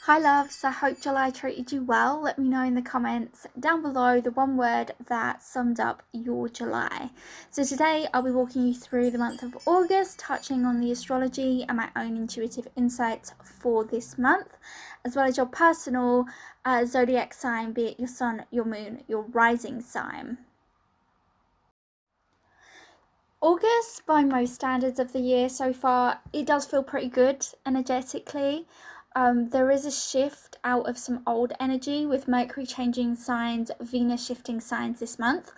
Hi loves, I hope July treated you well. Let me know in the comments down below the one word that summed up your July. So today I'll be walking you through the month of August, touching on the astrology and my own intuitive insights for this month, as well as your personal zodiac sign, be it your sun, your moon, your rising sign. August, by most standards of the year so far, it does feel pretty good energetically. There is a shift out of some old energy with Mercury changing signs, Venus shifting signs this month.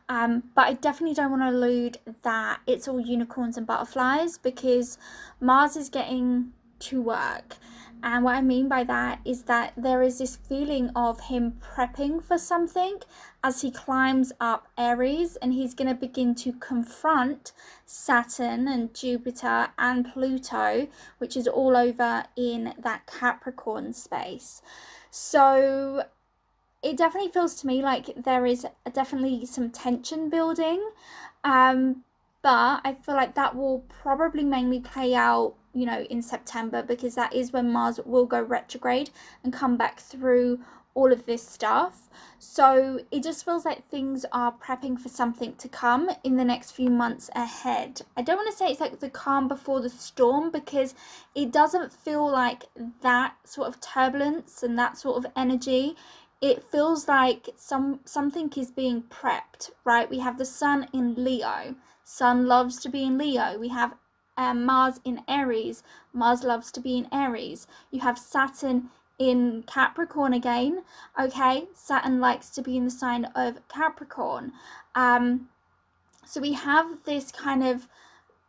But I definitely don't want to allude that it's all unicorns and butterflies, because Mars is getting to work. And what I mean by that is that there is this feeling of him prepping for something as he climbs up Aries, and he's going to begin to confront Saturn and Jupiter and Pluto, which is all over in that Capricorn space. So it definitely feels to me like there is definitely some tension building, but I feel like that will probably mainly play out, in September, because that is when Mars will go retrograde and come back through all of this stuff. So it just feels like things are prepping for something to come in the next few months ahead. I don't want to say it's like the calm before the storm, because it doesn't feel like that sort of turbulence and that sort of energy. It feels like something is being prepped, right? We have the sun in Leo. Sun loves to be in Leo. We have Mars in Aries. Mars loves to be in Aries. You have Saturn in Capricorn again. Okay, Saturn likes to be in the sign of Capricorn. So we have this kind of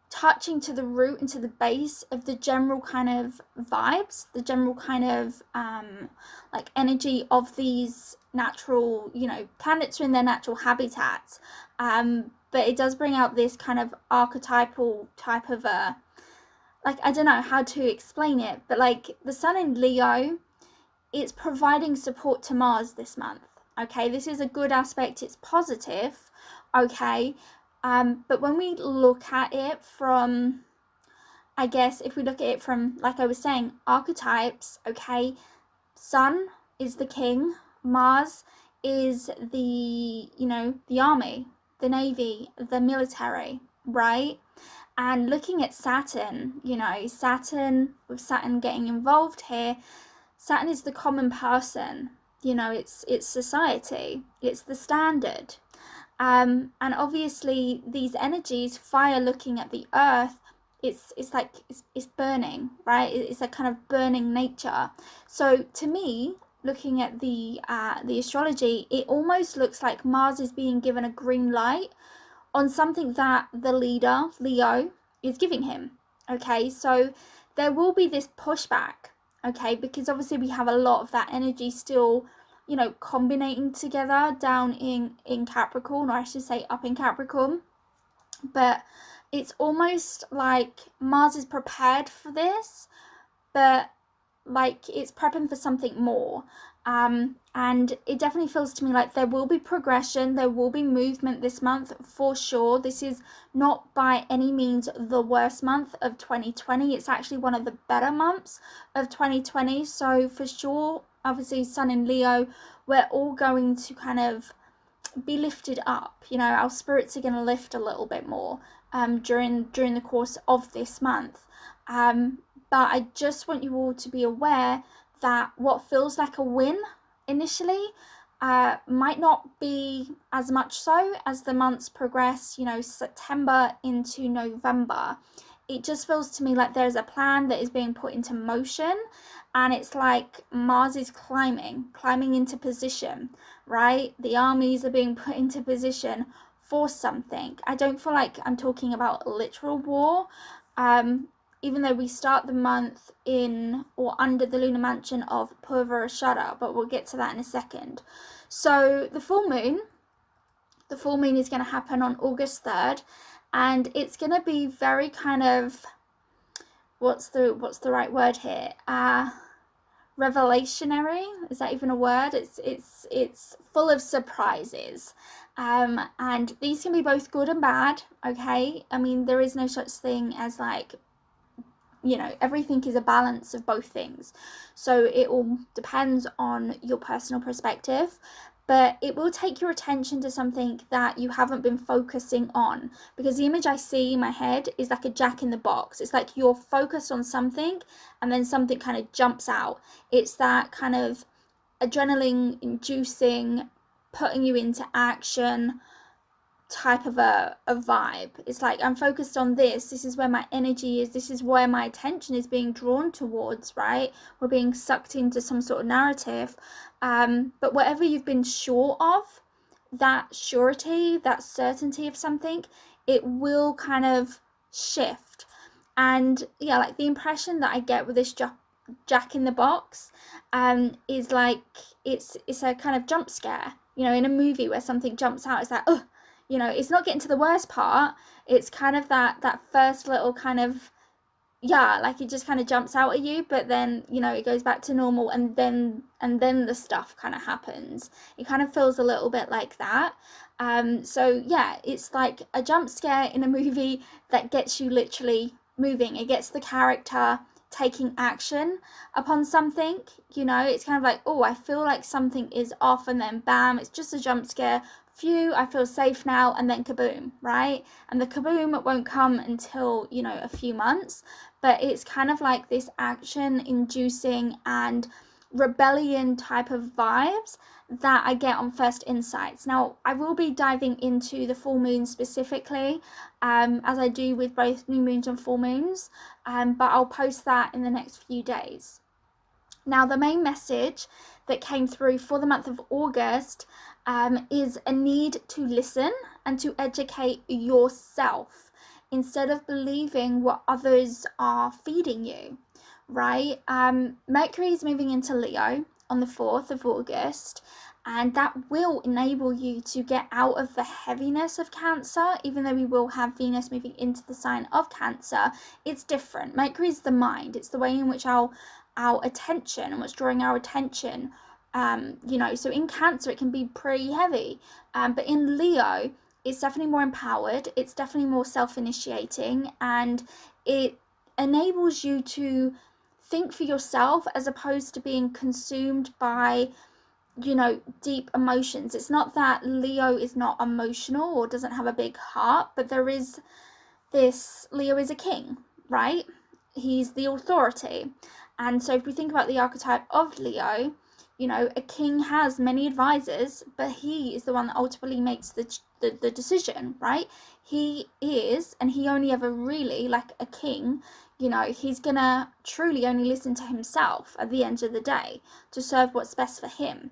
touching to the root and to the base of the general kind of vibes, the general kind of like energy of these natural, planets are in their natural habitats. But it does bring out this kind of archetypal type of like, I don't know how to explain it, but like the sun in Leo, it's providing support to Mars this month. Okay, this is a good aspect, it's positive. Okay, but when we look at it from, I guess, if we look at it from, like I was saying, archetypes, okay, Sun is the king, Mars is the, the army, the navy, the military, right? And looking at Saturn, Saturn, with Saturn getting involved here, Saturn is the common person, it's society, it's the standard. And obviously these energies, fire looking at the earth, it's like it's burning, right? It's a kind of burning nature. So to me, looking at the astrology, it almost looks like Mars is being given a green light on something that the leader, Leo, is giving him. Okay, so there will be this pushback, okay, because obviously we have a lot of that energy still, combining together down in Capricorn, or I should say up in Capricorn. But it's almost like Mars is prepared for this, but like it's prepping for something more. And it definitely feels to me like there will be progression, there will be movement this month for sure. This is not by any means the worst month of 2020. It's actually one of the better months of 2020. So for sure, obviously Sun in Leo, we're all going to kind of be lifted up. Our spirits are going to lift a little bit more during the course of this month. But I just want you all to be aware that what feels like a win initially might not be as much so as the months progress, September into November. It just feels to me like there's a plan that is being put into motion, and it's like Mars is climbing into position, right? The armies are being put into position for something. I don't feel like I'm talking about literal war, even though we start the month in or under the lunar mansion of Purvarashara, but we'll get to that in a second. So the full moon is going to happen on August 3rd, and it's going to be very kind of, what's the right word here? Revelationary, is that even a word? It's full of surprises, and these can be both good and bad. Okay, I mean, there is no such thing as like you know, everything is a balance of both things. So it all depends on your personal perspective, but it will take your attention to something that you haven't been focusing on, because the image I see in my head is like a jack in the box. It's like you're focused on something and then something kind of jumps out. It's that kind of adrenaline inducing, putting you into action type of a vibe. It's like, I'm focused on this is where my energy is, this is where my attention is being drawn towards, right? We're being sucked into some sort of narrative, but whatever you've been sure of, that surety, that certainty of something, it will kind of shift. And yeah, like the impression that I get with this jack in the box is like it's a kind of jump scare, you know, in a movie where something jumps out. It's like, oh, you know, it's not getting to the worst part. It's kind of that first little kind of, yeah, like it just kind of jumps out at you, but then, you know, it goes back to normal, and then the stuff kind of happens. It kind of feels a little bit like that. So yeah, it's like a jump scare in a movie that gets you literally moving. It gets the character taking action upon something, you know. It's kind of like, oh, I feel like something is off, and then bam, it's just a jump scare. Phew, I feel safe now, and then kaboom, right? And the kaboom won't come until, you know, a few months, but it's kind of like this action inducing and rebellion type of vibes that I get on First Insights. Now, I will be diving into the full moon specifically, as I do with both new moons and full moons, but I'll post that in the next few days. Now, the main message that came through for the month of August is a need to listen and to educate yourself instead of believing what others are feeding you, right? Mercury is moving into Leo on the 4th of August, and that will enable you to get out of the heaviness of Cancer. Even though we will have Venus moving into the sign of Cancer, it's different. Mercury is the mind. It's the way in which our attention and what's drawing our attention, you know. So in Cancer it can be pretty heavy, but in Leo it's definitely more empowered, it's definitely more self-initiating, and it enables you to think for yourself as opposed to being consumed by, you know, deep emotions. It's not that Leo is not emotional or doesn't have a big heart, but there is this, Leo is a king, right? He's the authority. And so if we think about the archetype of Leo, you know, a king has many advisors, but he is the one that ultimately makes the decision, right? He is, and he only ever really, like a king, you know, he's gonna truly only listen to himself at the end of the day to serve what's best for him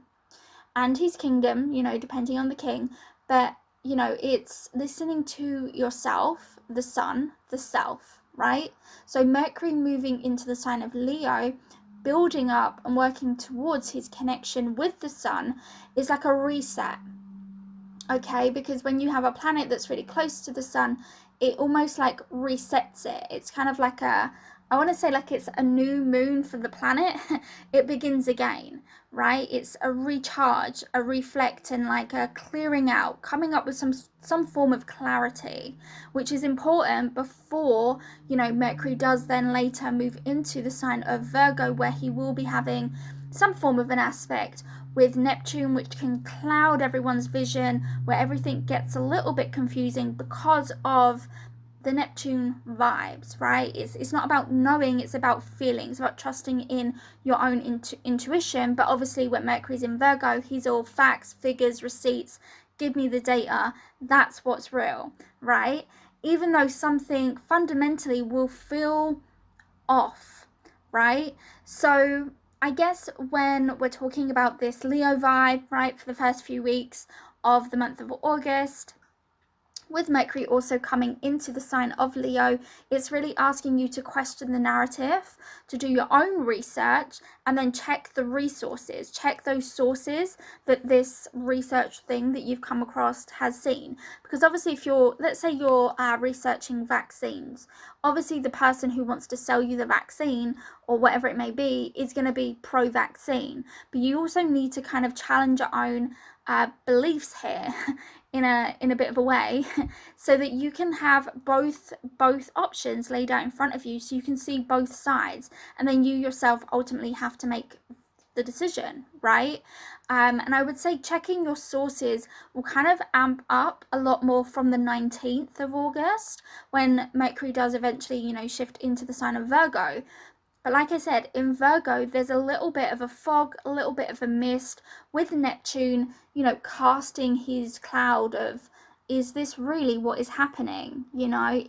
and his kingdom, you know, depending on the king. But, you know, it's listening to yourself, the sun, the self, right? So Mercury moving into the sign of Leo, building up and working towards his connection with the sun, is like a reset, okay? Because when you have a planet that's really close to the sun, it almost like resets it. It's kind of like a, I want to say like it's a new moon for the planet. It begins again, right? It's a recharge, a reflect, and like a clearing out, coming up with some form of clarity, which is important before, you know, Mercury does then later move into the sign of Virgo, where he will be having some form of an aspect with Neptune, which can cloud everyone's vision, where everything gets a little bit confusing because of the Neptune vibes, right? It's not about knowing, it's about feeling. It's about trusting in your own intuition. But obviously when Mercury's in Virgo, he's all facts, figures, receipts, give me the data. That's what's real, right? Even though something fundamentally will feel off, right? So I guess when we're talking about this Leo vibe, right, for the first few weeks of the month of August, with Mercury also coming into the sign of Leo, it's really asking you to question the narrative, to do your own research, and then check the resources, check those sources that this research thing that you've come across has seen. Because obviously if you're, let's say you're researching vaccines, obviously the person who wants to sell you the vaccine or whatever it may be is going to be pro-vaccine, but you also need to kind of challenge your own beliefs here in a bit of a way, so that you can have both options laid out in front of you, so you can see both sides, and then you yourself ultimately have to make the decision, right? And I would say checking your sources will kind of amp up a lot more from the 19th of August, when Mercury does eventually, shift into the sign of Virgo. But like I said, in Virgo, there's a little bit of a fog, a little bit of a mist, with Neptune, casting his cloud of, is this really what is happening?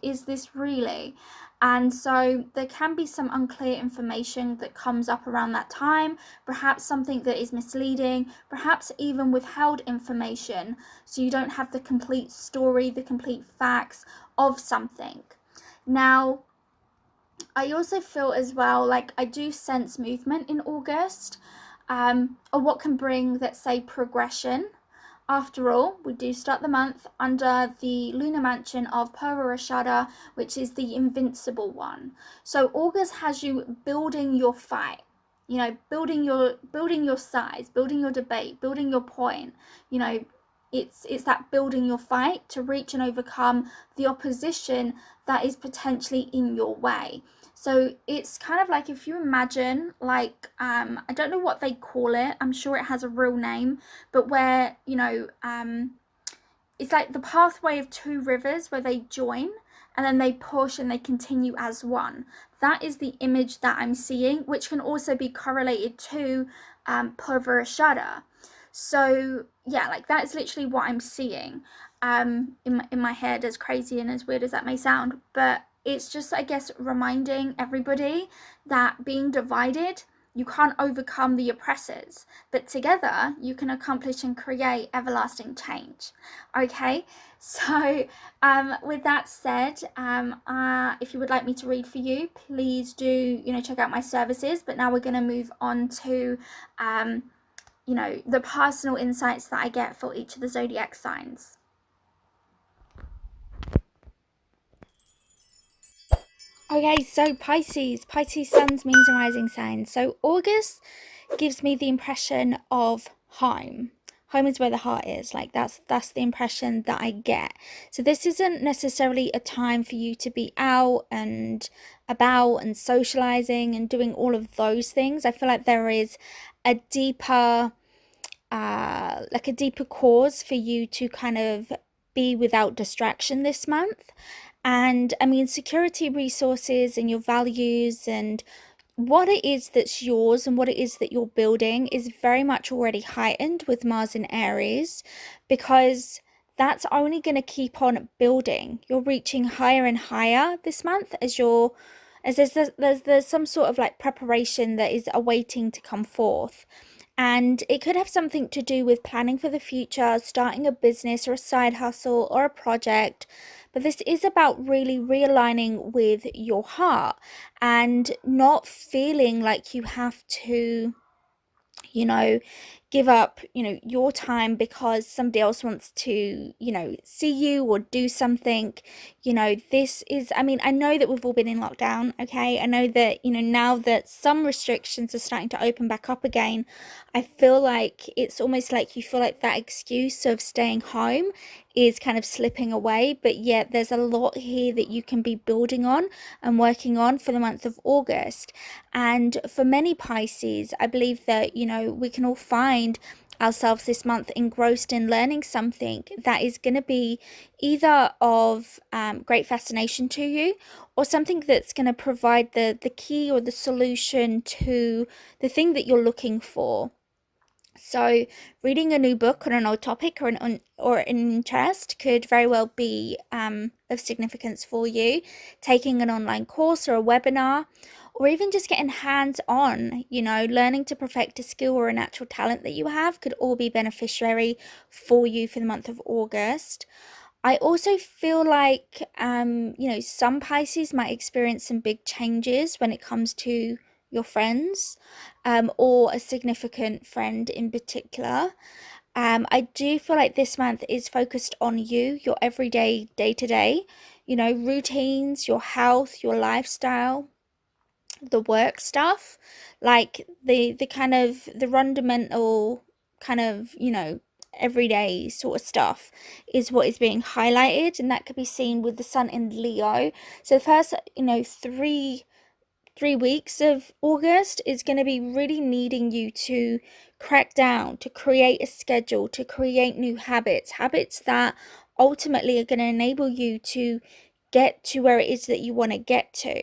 Is this really? And so there can be some unclear information that comes up around that time, perhaps something that is misleading, perhaps even withheld information, so you don't have the complete story, the complete facts of something. Now, I also feel as well like I do sense movement in August, or what can bring, let's say, progression. After all, we do start the month under the lunar mansion of Purvarashada, which is the invincible one. So August has you building your fight, building your size, building your debate, building your point. It's that building your fight to reach and overcome the opposition that is potentially in your way. So it's kind of like, if you imagine, like, I don't know what they call it, I'm sure it has a real name, but where, it's like the pathway of two rivers where they join and then they push and they continue as one. That is the image that I'm seeing, which can also be correlated to Purvarashada. So yeah, like that is literally what I'm seeing in my head, as crazy and as weird as that may sound. But it's just, I guess, reminding everybody that being divided, you can't overcome the oppressors, but together you can accomplish and create everlasting change. Okay, so with that said, if you would like me to read for you, please do, check out my services. But now we're going to move on to the personal insights that I get for each of the zodiac signs. Okay, so Pisces Sun's means and rising signs. So August gives me the impression of home. Home is where the heart is. Like that's the impression that I get. So this isn't necessarily a time for you to be out and about and socializing and doing all of those things. I feel like there is a deeper cause for you to kind of be without distraction this month. And I mean, security resources and your values and what it is that's yours and what it is that you're building is very much already heightened with Mars in Aries, because that's only going to keep on building. You're reaching higher and higher this month as there's some sort of like preparation that is awaiting to come forth. And it could have something to do with planning for the future, starting a business or a side hustle or a project. But this is about really realigning with your heart and not feeling like you have to, give up, your time because somebody else wants to, see you or do something. This is, I mean, I know that we've all been in lockdown, okay? I know that, now that some restrictions are starting to open back up again, I feel like it's almost like you feel like that excuse of staying home is kind of slipping away, but yet there's a lot here that you can be building on and working on for the month of August. And for many Pisces, I believe that, we can all find ourselves this month engrossed in learning something that is going to be either of great fascination to you, or something that's going to provide the key or the solution to the thing that you're looking for. So reading a new book on an old topic or an interest could very well be of significance for you. Taking an online course or a webinar, or even just getting hands-on, learning to perfect a skill or a natural talent that you have, could all be beneficiary for you for the month of August. I also feel like, some Pisces might experience some big changes when it comes to your friends, or a significant friend in particular. I do feel like this month is focused on you, your everyday, day-to-day, routines, your health, your lifestyle, the work stuff, like the kind of the fundamental kind of, everyday sort of stuff is what is being highlighted, and that could be seen with the sun in Leo. So the first, three weeks of August is going to be really needing you to crack down, to create a schedule, to create new habits that ultimately are going to enable you to get to where it is that you want to get to.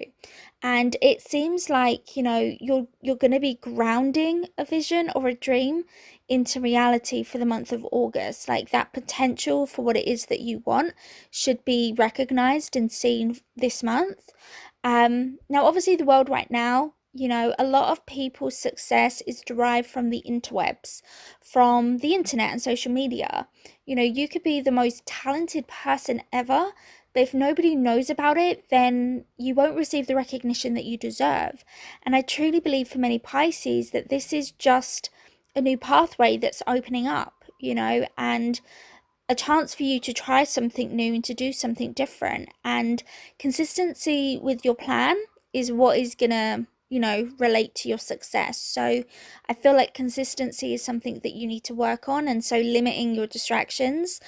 And it seems like, you're going to be grounding a vision or a dream into reality for the month of August. Like, that potential for what it is that you want should be recognized and seen this month. Now, obviously, the world right now, a lot of people's success is derived from the interwebs, from the internet and social media. You could be the most talented person ever, but if nobody knows about it, then you won't receive the recognition that you deserve. And I truly believe for many Pisces that this is just a new pathway that's opening up, and a chance for you to try something new and to do something different. And consistency with your plan is what is gonna, relate to your success. So I feel like consistency is something that you need to work on, and so limiting your distractions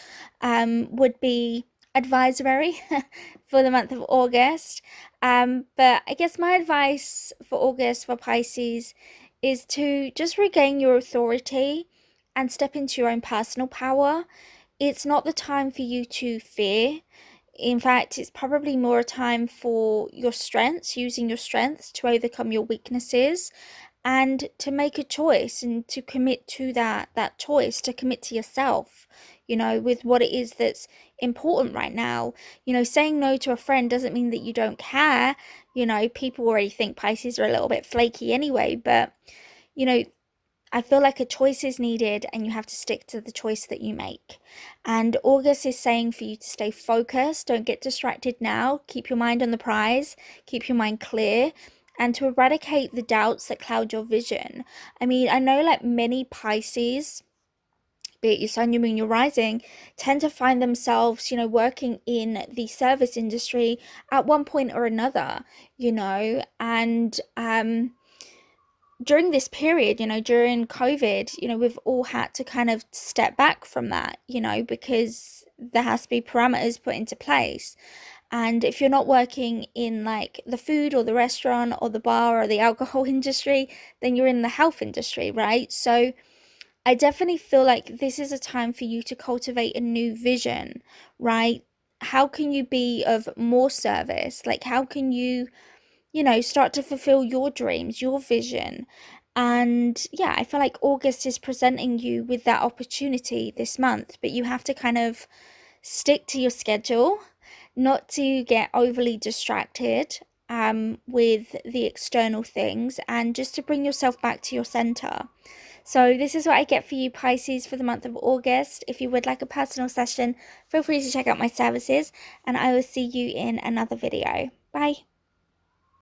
would be advisory for the month of August. But I guess my advice for August for Pisces is to just regain your authority and step into your own personal power. It's not the time for you to fear. In fact, it's probably more a time for your strengths, using your strengths to overcome your weaknesses, and to make a choice and to commit to that choice, to commit to yourself, with what it is that's important right now. Saying no to a friend doesn't mean that you don't care. People already think Pisces are a little bit flaky anyway, but I feel like a choice is needed, and you have to stick to the choice that you make. And August is saying for you to stay focused, don't get distracted now, keep your mind on the prize, keep your mind clear, and to eradicate the doubts that cloud your vision. I mean, I know like many Pisces, be it your sun, your moon, your rising, tend to find themselves, working in the service industry at one point or another, and during this period, during COVID, we've all had to kind of step back from that, because there has to be parameters put into place. And if you're not working in like the food or the restaurant or the bar or the alcohol industry, then you're in the health industry, right? So I definitely feel like this is a time for you to cultivate a new vision, right? How can you be of more service? Like, how can you start to fulfill your dreams, your vision? And yeah, I feel like August is presenting you with that opportunity this month, but you have to kind of stick to your schedule, not to get overly distracted with the external things, and just to bring yourself back to your center. So this is what I get for you, Pisces, for the month of August. If you would like a personal session, feel free to check out my services, and I will see you in another video. Bye.